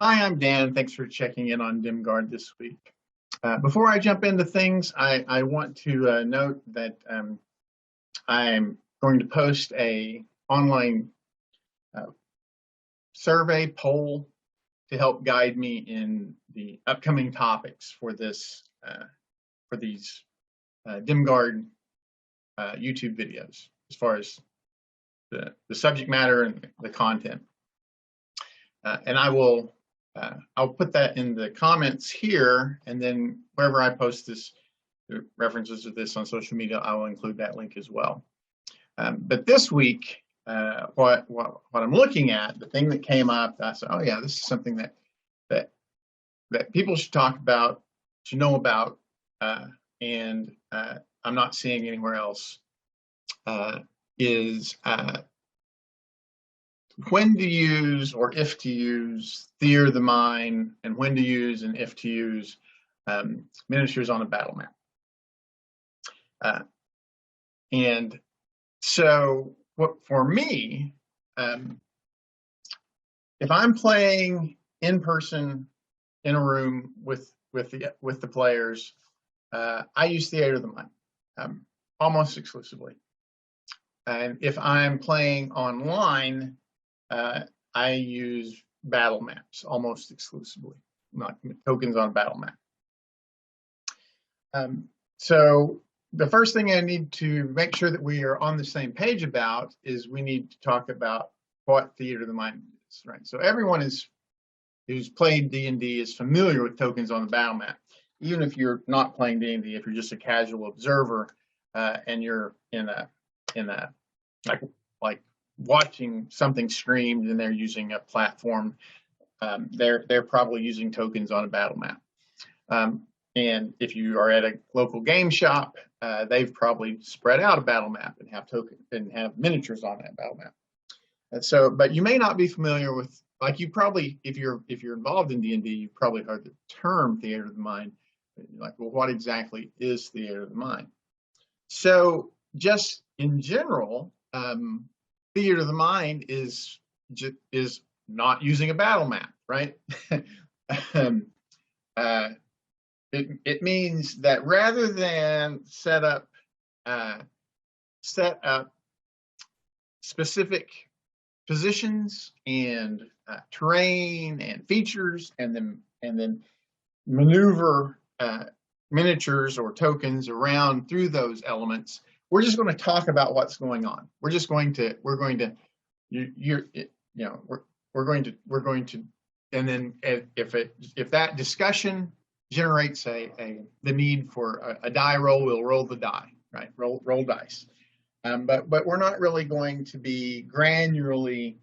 Hi, I'm Dan. Thanks for checking in on Dimgaard this week. Before I jump into things, I want to note that I'm going to post a online survey poll to help guide me in the upcoming topics for these Dimgaard YouTube videos, as far as the subject matter and the content. And I'll put that in the comments here, and then wherever I post this, the references to this on social media, I will include that link as well. But this week, what I'm looking at, the thing that came up, I said, oh yeah, this is something that people should talk about, should know about, and I'm not seeing anywhere else, is when to use or if to use theater of the mind, and when to use and if to use miniatures on a battle map. And so for me, if I'm playing in person in a room with the players, I use theater of the mind almost exclusively. And if I'm playing online, I use battle maps almost exclusively, not tokens on battle map. So the first thing I need to make sure that we are on the same page about is we need to talk about what theater of the mind is, right? So everyone who's played D&D is familiar with tokens on the battle map. Even if you're not playing D&D, if you're just a casual observer and you're in a like watching something streamed and they're using a platform, they're probably using tokens on a battle map. And if you are at a local game shop, they've probably spread out a battle map and have miniatures on that battle map. And so, but you may not be familiar with, like, you probably, if you're involved in D&D, you've probably heard the term theater of the mind. Like, well, what exactly is theater of the mind? So just in general, theater of the mind is not using a battle map, right? It means that rather than set up specific positions and terrain and features, and then maneuver miniatures or tokens around through those elements, we're just going to talk about what's going on. We're going to, and then if that discussion generates the need for a die roll, we'll roll the die, right? Roll dice. But we're not really going to be granularly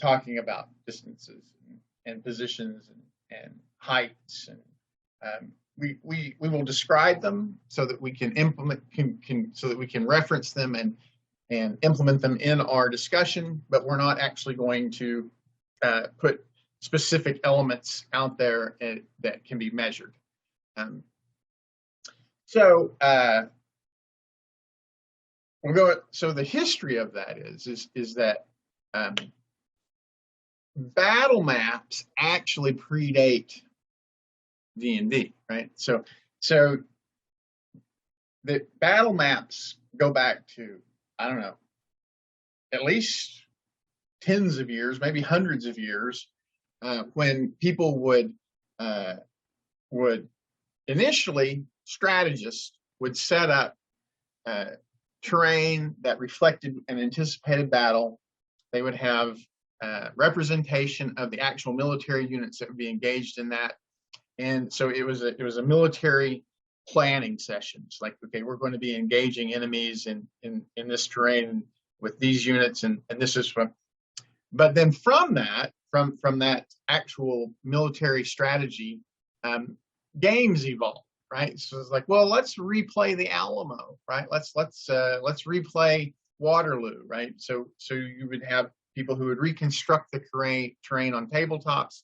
talking about distances and positions and heights, and we will describe them so that we can so that we can reference them and implement them in our discussion, but we're not actually going to put specific elements out there that can be measured. So the history of that is that battle maps actually predate D&D, right? So the battle maps go back to, I don't know, at least tens of years, maybe hundreds of years, when people would initially, strategists would set up terrain that reflected an anticipated battle. They would have representation of the actual military units that would be engaged in that. And so it was a military planning session. It's like, okay, we're going to be engaging enemies in this terrain with these units, and this is from. But then from that actual military strategy, games evolved, right? So it's like, well, let's replay the Alamo, right? Let's replay Waterloo, right? So you would have people who would reconstruct the terrain on tabletops,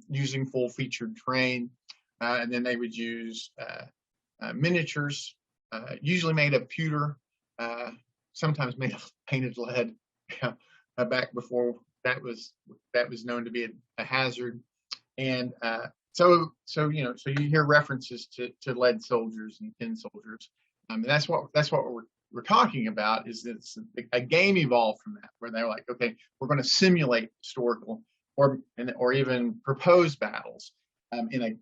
using full featured terrain, and then they would use miniatures, usually made of pewter, sometimes made of painted lead. Back that was known to be a hazard. And so you hear references to lead soldiers and tin soldiers. And that's what we're talking about, is that a game evolved from that, where they're like, okay, we're going to simulate historical or even proposed battles. And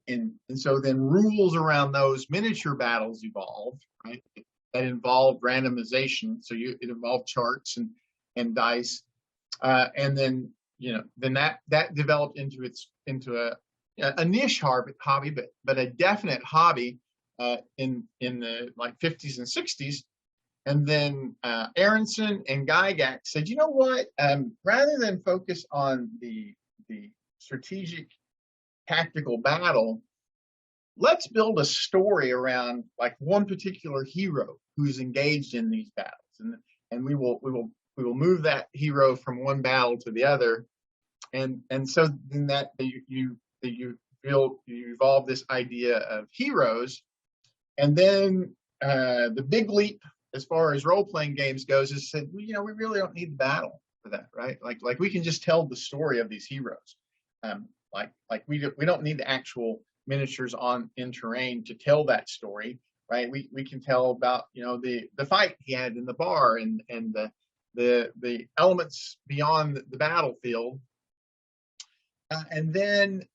so then rules around those miniature battles evolved, right? That involved randomization. So it involved charts and dice, and then that developed into a niche hobby, but a definite hobby in the like 50s and 60s. And then Aronson and Gygax said, you know what? Rather than focus on the strategic tactical battle, let's build a story around like one particular hero who's engaged in these battles, and we will move that hero from one battle to the other, and so then that you evolve this idea of heroes. And then the big leap as far as role-playing games goes is said, we really don't need the battle for that, right? Like we can just tell the story of these heroes. Like we don't need the actual miniatures in terrain to tell that story, right? We can tell about the fight he had in the bar and the elements beyond the battlefield, and then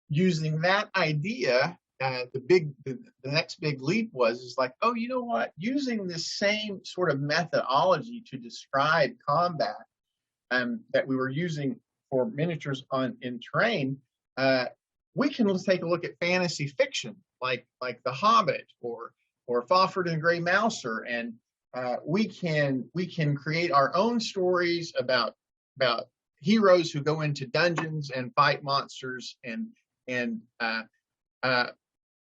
using that idea. The next big leap is like, oh, you know what? Using this same sort of methodology to describe combat that we were using for miniatures in terrain, we can take a look at fantasy fiction like The Hobbit or Fafhrd and Grey Mouser, and we can create our own stories about heroes who go into dungeons and fight monsters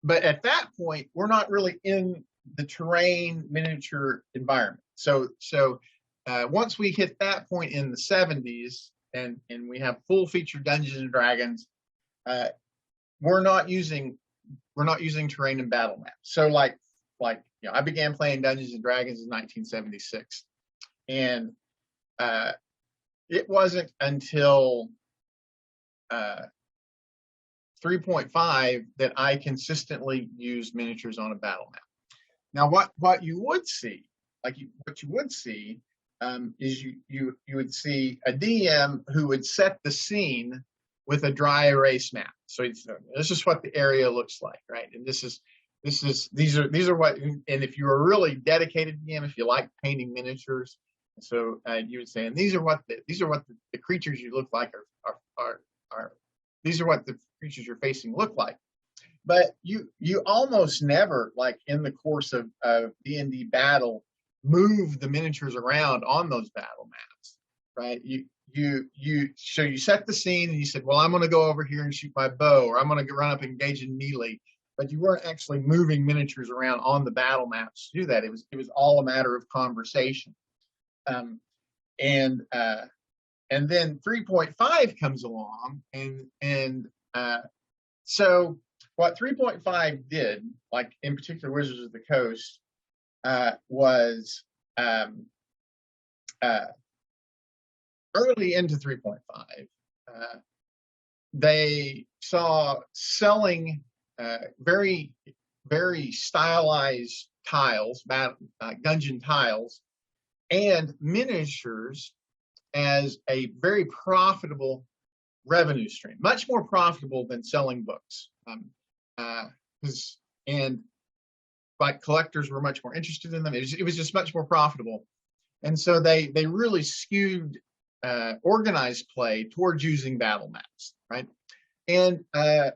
but at that point, we're not really in the terrain miniature environment. So once we hit that point in the 70s, and we have full feature Dungeons and Dragons, we're not using terrain and battle maps. So like I began playing Dungeons and Dragons in 1976, and it wasn't until 3.5 that I consistently used miniatures on a battle map. Now, what you would see is you would see a DM who would set the scene with a dry erase map. So this is what the area looks like, right? And these are what. And if you were a really dedicated DM, if you like painting miniatures, so you would say, and these are what the creatures you look like are. These are what the creatures you're facing look like. But you almost never, like in the course of D&D battle, move the miniatures around on those battle maps, right? So you set the scene and you said, well, I'm going to go over here and shoot my bow, or I'm going to run up and engage in melee. But you weren't actually moving miniatures around on the battle maps to do that. It was all a matter of conversation. And then 3.5 comes along, and so what 3.5 did, like in particular Wizards of the Coast, was early into 3.5, they saw selling very, very stylized tiles, dungeon tiles, and miniatures as a very profitable revenue stream, much more profitable than selling books. And like collectors were much more interested in them. It was just much more profitable. And so they really skewed organized play towards using battle maps, right? And I'm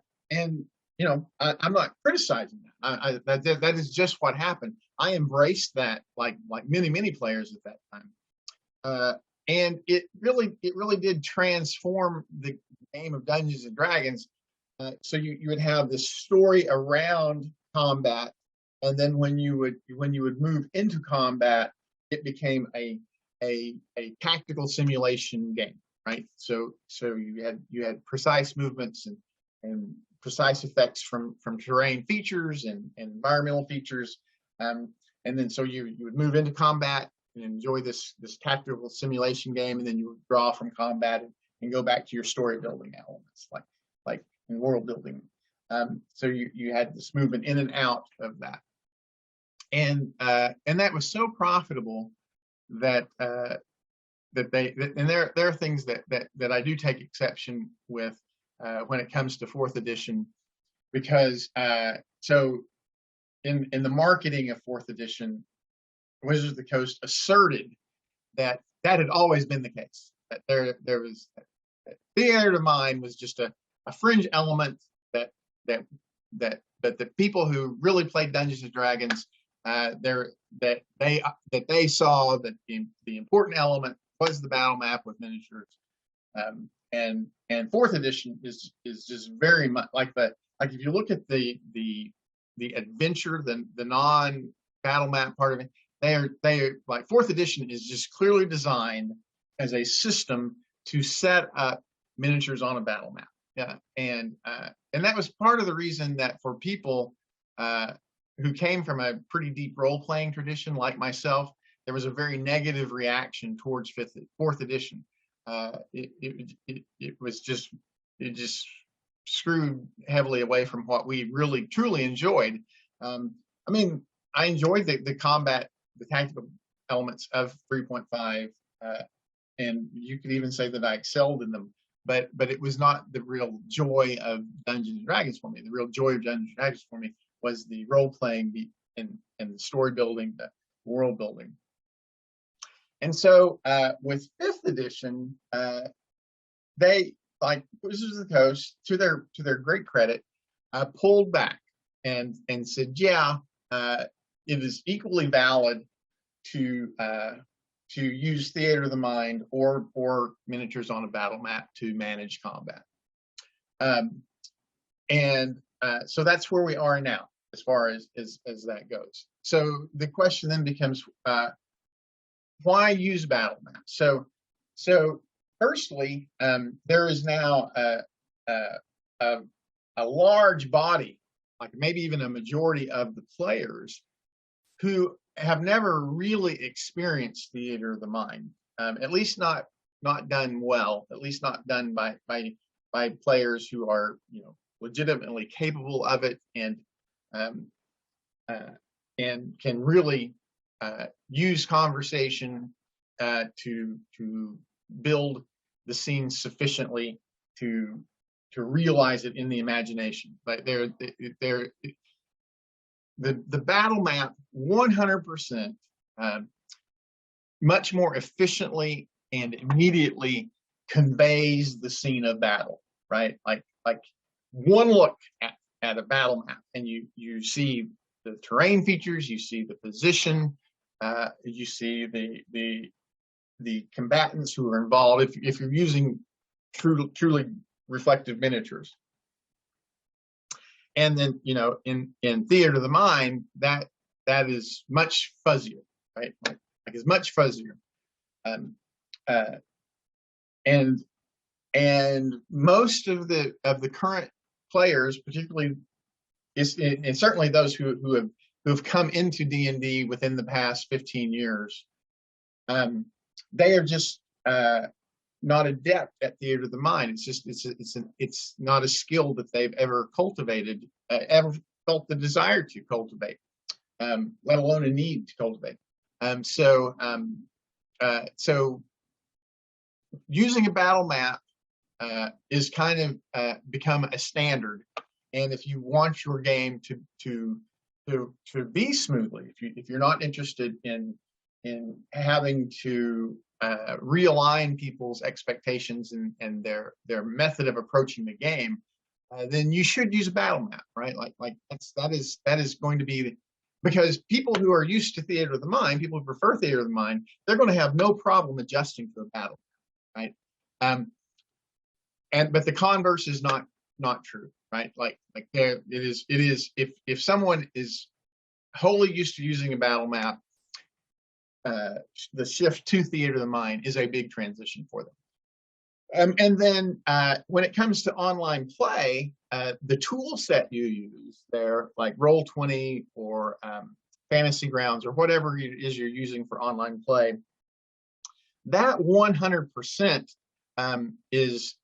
not criticizing that. That is just what happened. I embraced that like many players at that time. And it really did transform the game of Dungeons and Dragons. So you would have this story around combat, and then when you would move into combat, it became a tactical simulation game, right? So you had precise movements and precise effects from terrain features and environmental features, and then so you would move into combat. and enjoy this tactical simulation game, and then you withdraw from combat and go back to your story building elements, like in world building. So you had this movement in and out of that, and that was so profitable that and there are things that I do take exception with when it comes to 4th edition, because so in the marketing of 4th edition, Wizards of the Coast asserted that had always been the case, that there was that theater of mind was just a fringe element that the people who really played Dungeons and Dragons that they saw that the important element was the battle map with miniatures, and 4th edition is just very much like if you look at the adventure, the non battle map part of it, they are like 4th edition is just clearly designed as a system to set up miniatures on a battle map. Yeah, and that was part of the reason that for people who came from a pretty deep role-playing tradition like myself, there was a very negative reaction towards 4th edition. It just screwed heavily away from what we really truly enjoyed. I mean, I enjoyed the combat, the tactical elements of 3.5, and you could even say that I excelled in them. But it was not the real joy of Dungeons and Dragons for me. The real joy of Dungeons and Dragons for me was the role playing and the story building, the world building. And so with 5th edition, they, like Wizards of the Coast, to their great credit, pulled back and said, yeah, it is equally valid to use theater of the mind or miniatures on a battle map to manage combat. So that's where we are now as far as that goes. So the question then becomes, why use battle maps? So firstly, there is now a large body, like maybe even a majority of the players, who have never really experienced theater of the mind, at least not done well, at least not done by players who are legitimately capable of it and can really use conversation to build the scene sufficiently to realize it in the imagination. Like the battle map 100% much more efficiently and immediately conveys the scene of battle, right? Like one look at a battle map and you see the terrain features, you see the position, you see the combatants who are involved if you're using truly reflective miniatures. And then, in theater of the mind, that is much fuzzier, right? Like it's much fuzzier. And most of the current players, particularly, and certainly those who have come into D&D within the past 15 years, they are just not adept at theater of the mind. It's not a skill that they've ever cultivated, ever felt the desire to cultivate, let alone a need to cultivate. So using a battle map is kind of become a standard. And if you want your game to be smoothly, if you're not interested in having to realign people's expectations and their method of approaching the game, then you should use a battle map, right? Like that is going to be because people who are used to theater of the mind, people who prefer theater of the mind, they're going to have no problem adjusting to a battle map, right? But the converse is not true, right? Like it is if someone is wholly used to using a battle map, the shift to theater of the mind is a big transition for them. And then when it comes to online play, the tool set you use there, like Roll20 or Fantasy Grounds, or whatever it is you're using for online play, that 100% is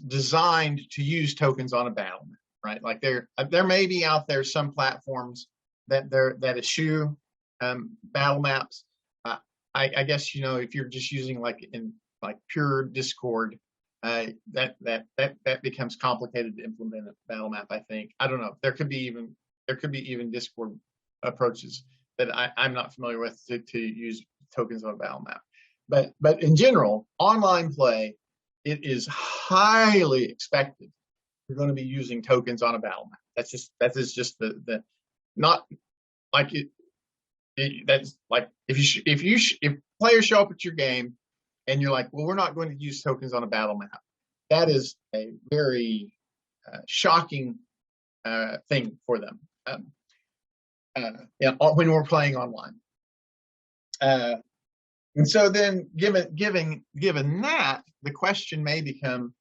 designed to use tokens on a battlemat, right? Like there may be out there some platforms that eschew battle maps. I guess, you know, if you're just using like pure Discord, that becomes complicated to implement a battle map. I think, I don't know. There could be even Discord approaches that I'm not familiar with to use tokens on a battle map. But in general, online play, it is highly expected you're going to be using tokens on a battle map. That is just the not like it. That's like if players show up at your game and you're like, well, we're not going to use tokens on a battle map. That is a very shocking thing for them. When we're playing online. And so then, given that, the question may become,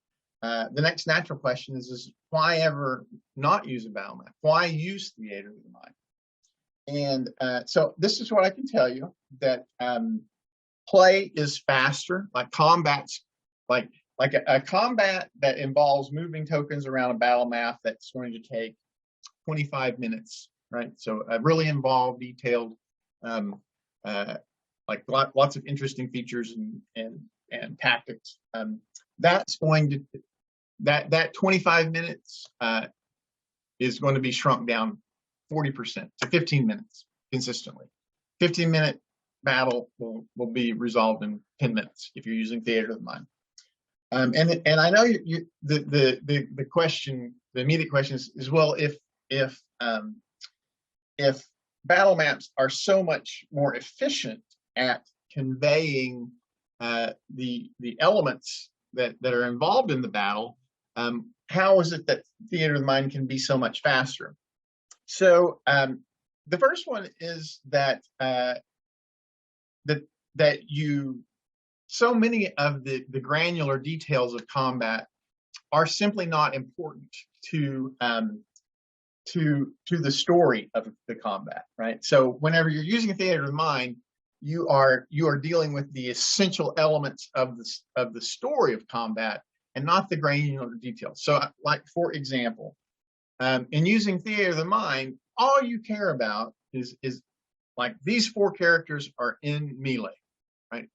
the next natural question is why ever not use a battle map? Why use Theater of the Mind? And so this is what I can tell you, that play is faster, like combats, like a combat that involves moving tokens around a battle map that's going to take 25 minutes, right? So a really involved, detailed, like lots of interesting features and tactics. That's going to that 25 minutes is going to be shrunk down 40% to 15 minutes consistently. 15-minute battle will be resolved in 10 minutes if you're using Theater of the Mind. And I know the question, the immediate question is well, if battle maps are so much more efficient at conveying the elements that are involved in the battle, how is it that Theater of the Mind can be so much faster? So the first one is that so many of the granular details of combat are simply not important to the story of the combat, right? So whenever you're using Theater of the Mind, you are dealing with the essential elements of the story of combat and not the granular details. So, like for example, in using Theater of the Mind, all you care about is like these 4 characters are in melee, right?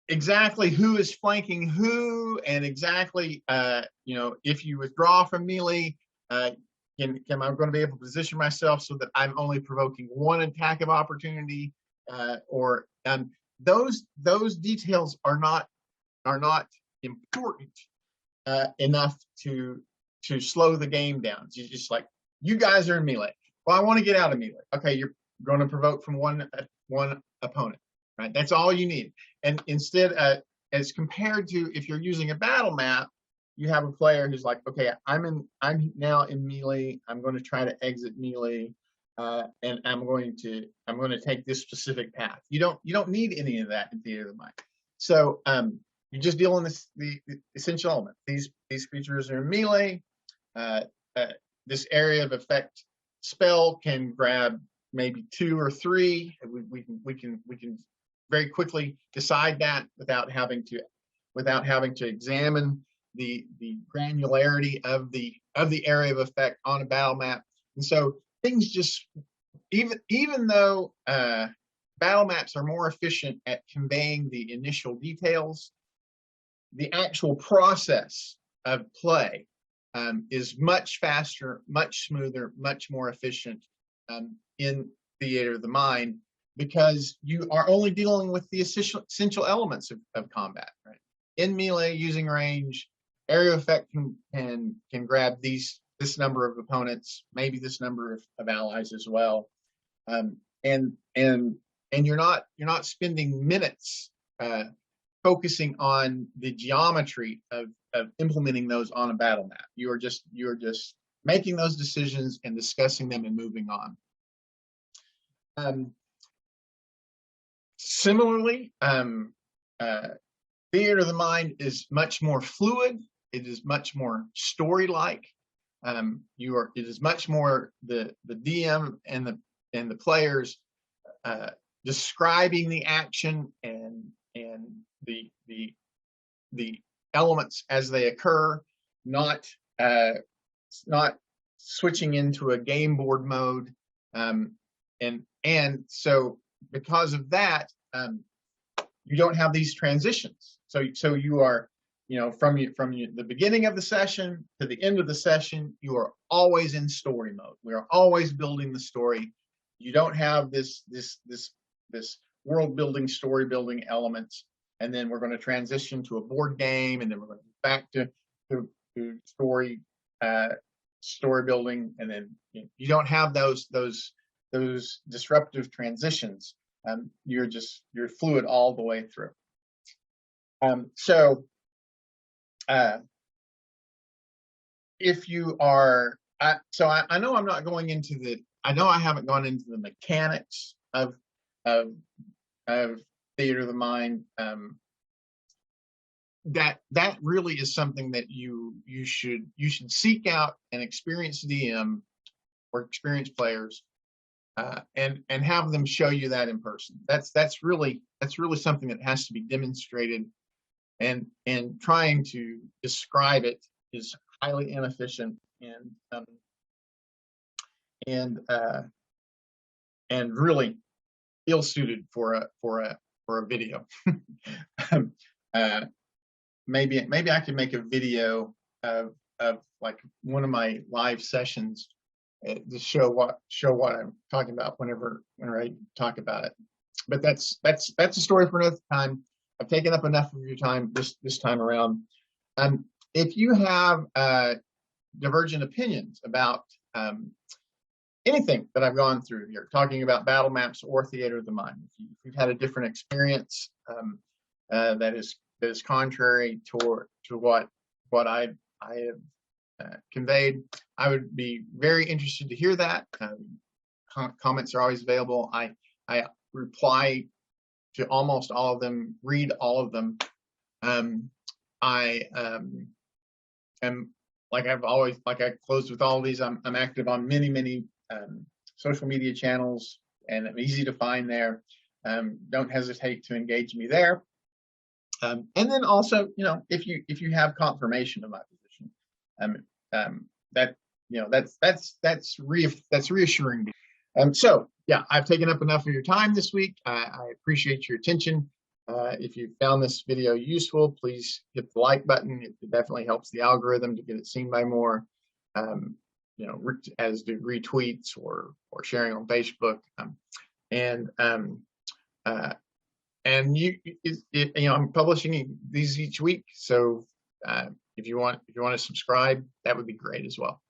Exactly who is flanking who, and exactly if you withdraw from melee, am I going to be able to position myself so that I'm only provoking 1 attack of opportunity, or those details are not important enough to slow the game down. It's just like, you guys are in melee. Well, I want to get out of melee. Okay, you're going to provoke from one opponent, right? That's all you need. And instead, as compared to if you're using a battle map, you have a player who's like, okay, I'm now in melee. I'm going to try to exit melee, and I'm going to take this specific path. You don't need any of that in Theater of the Mind. So you're just dealing with the essential element. These creatures are in melee. This area of effect spell can grab maybe 2 or 3. We can very quickly decide that without having to examine the granularity of the area of effect on a battle map. And so things just, even though battle maps are more efficient at conveying the initial details, the actual process of play is much faster, much smoother, much more efficient in Theater of the Mind, because you are only dealing with the essential elements of combat, right? In melee, using range, area effect can grab this number of opponents, maybe this number of allies as well, and you're not spending minutes focusing on the geometry of implementing those on a battle map. You are just making those decisions and discussing them and moving on. Similarly, Theater of the Mind is much more fluid. It is much more story-like. It is much more the DM and the players describing the action and the elements as they occur, not switching into a game board mode, and so because of that, you don't have these transitions. So you are, from the beginning of the session to the end of the session, you are always in story mode. We are always building the story. You don't have this world building, story building elements, and then we're going to transition to a board game, and then we're going to go back to story building, and then you don't have those disruptive transitions. You're fluid all the way through. So if you are, I know I'm not going into I know I haven't gone into the mechanics of theater of the mind. That really is something that you should seek out an experienced DM or experienced players, and have them show you that in person. That's really something that has to be demonstrated, and trying to describe it is highly inefficient and really ill-suited for a video. Maybe I could make a video of like one of my live sessions to show what I'm talking about whenever I talk about it. But that's a story for another time. I've taken up enough of your time this time around. If you have divergent opinions about anything that I've gone through here, talking about battle maps or theater of the mind, if you've had a different experience that is contrary to what I have conveyed, I would be very interested to hear that. Comments are always available. I reply to almost all of them, read all of them. I am, like I closed with all of these, I'm active on many social media channels, and I'm easy to find there. Don't hesitate to engage me there. And then also, if you have confirmation of my position, that's reassuring. So yeah, I've taken up enough of your time this week. I appreciate your attention. If you found this video useful, please hit the like button. It definitely helps the algorithm to get it seen by more. As do retweets or sharing on Facebook. I'm publishing these each week. So if you want to subscribe, that would be great as well.